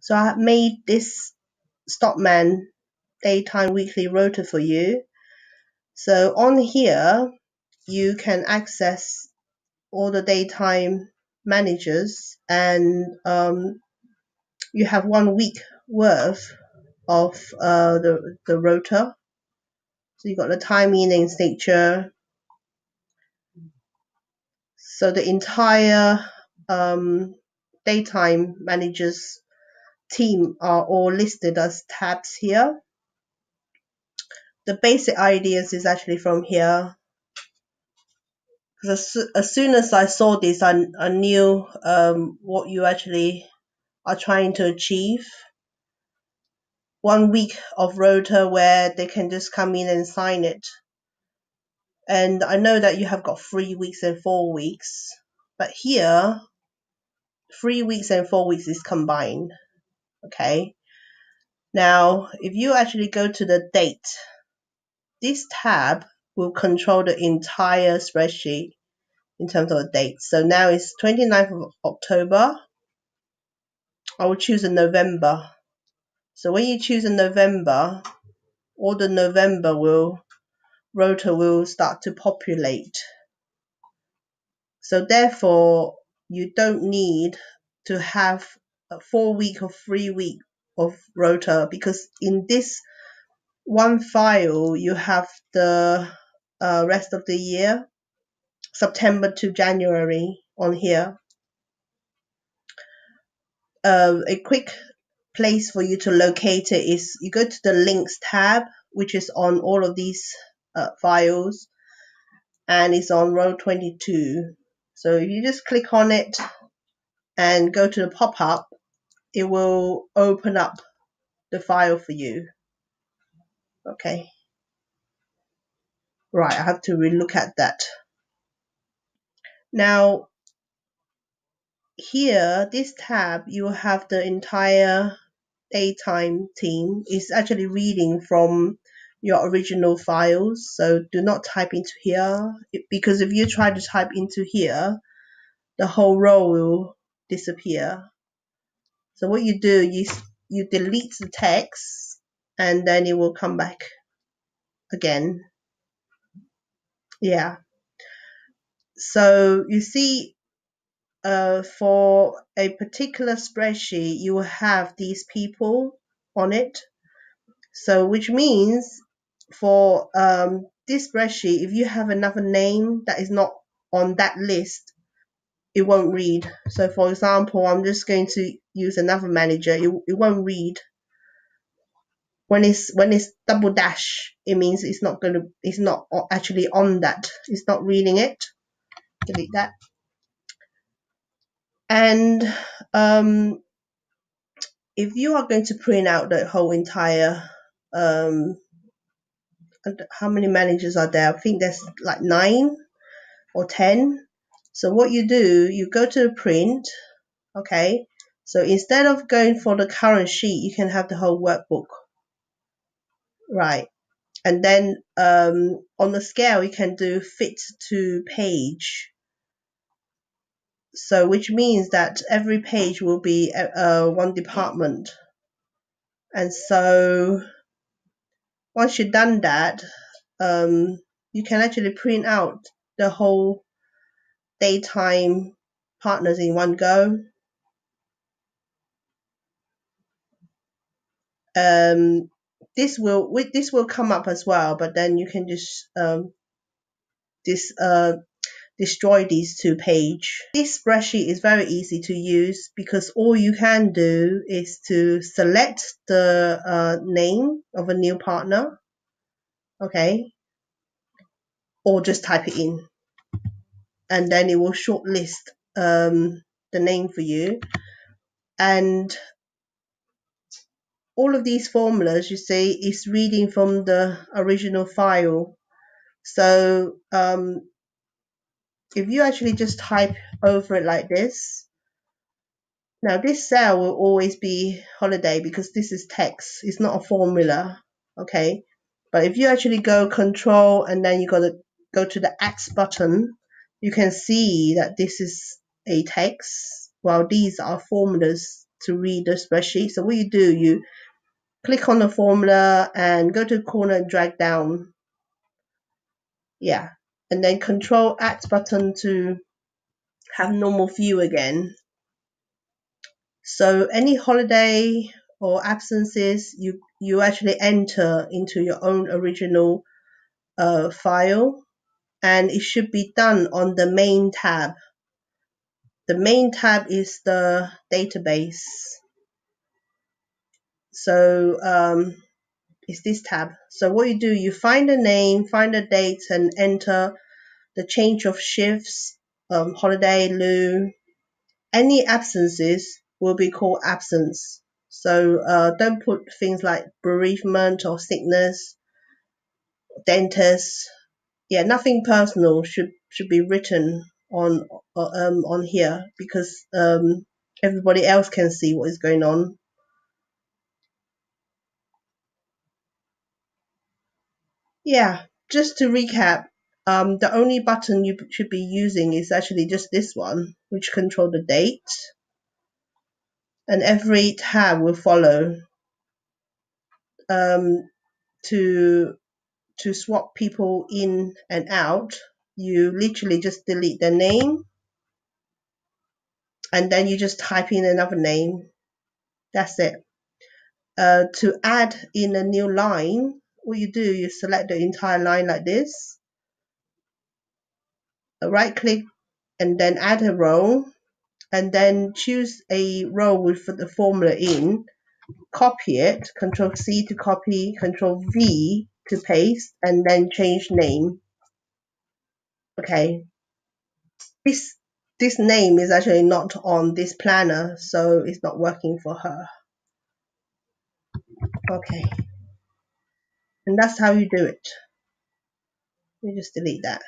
So I have made this StockMan daytime weekly rota for you. So on here, you can access all the daytime managers, and you have 1 week worth of the rota. So you got the timing and signature. So the entire daytime managers team are all listed as tabs here. The basic ideas is actually from here. Because as soon as I saw this, I knew what you actually are trying to achieve. 1 week of rota where they can just come in and sign it. And I know that you have got 3 weeks and 4 weeks, but here 3 weeks and 4 weeks is combined. Okay. Now, if you actually go to the date, this tab will control the entire spreadsheet in terms of the date. So now it's 29th of October. I will choose a November. So when you choose a November, all the November rota will start to populate. So therefore, you don't need to have a 4 week or 3 week of rota, because in this one file you have the rest of the year, September to January on here. A quick place for you to locate it is you go to the links tab, which is on all of these files, and it's on row 22. So if you just click on it and go to the pop-up, it will open up the file for you. Okay. Right, I have to relook at that. Now, here, this tab, you will have the entire daytime team. Is actually reading from your original files. So do not type into here, because if you try to type into here, the whole row will disappear. So what you do is you delete the text, and then it will come back again. Yeah. So you see, for a particular spreadsheet, you will have these people on it. So which means for this spreadsheet, if you have another name that is not on that list, it won't read. So for example, I'm just going to use another manager. It won't read. When it's double dash, it means it's not actually on that. It's not reading it. Delete that. And if you are going to print out the whole entire how many managers are there? I think there's like 9 or 10. So what you do, you go to the print. Okay. So instead of going for the current sheet, you can have the whole workbook. Right. And then on the scale, you can do fit to page. So which means that every page will be one department. And so once you've done that, you can actually print out the whole daytime partners in one go. This will come up as well, but then you can just destroy these 2 pages. This spreadsheet is very easy to use, because all you can do is to select the name of a new partner, okay, or just type it in, and then it will shortlist the name for you. And all of these formulas, you see, is reading from the original file. So if you actually just type over it like this, now this cell will always be holiday because this is text. It's not a formula, okay? But if you actually go control and then you got to go to the X button, you can see that this is a text, while these are formulas to read the spreadsheet. So what you do, you click on the formula and go to the corner and drag down. Yeah. And then Control Add button to have normal view again. So any holiday or absences, you actually enter into your own original file, and it should be done on the main tab. The main tab is the database. So it's this tab. So what you do, you find the name, find the date, and enter the change of shifts, holiday, lieu. Any absences will be called absence. So don't put things like bereavement or sickness, dentist. Yeah, nothing personal should be written on here, because everybody else can see what is going on. Yeah, just to recap, the only button you should be using is actually just this one, which control the date, and every tab will follow. To swap people in and out, you literally just delete the name and then you just type in another name. That's it. To add in a new line, what you do, you select the entire line like this, right click, and then add a row, and then choose a row with the formula in, copy it, Control C to copy, Control V to paste, and then change name. Okay, this name is actually not on this planner, so it's not working for her. Okay, and that's how you do it. You just delete that.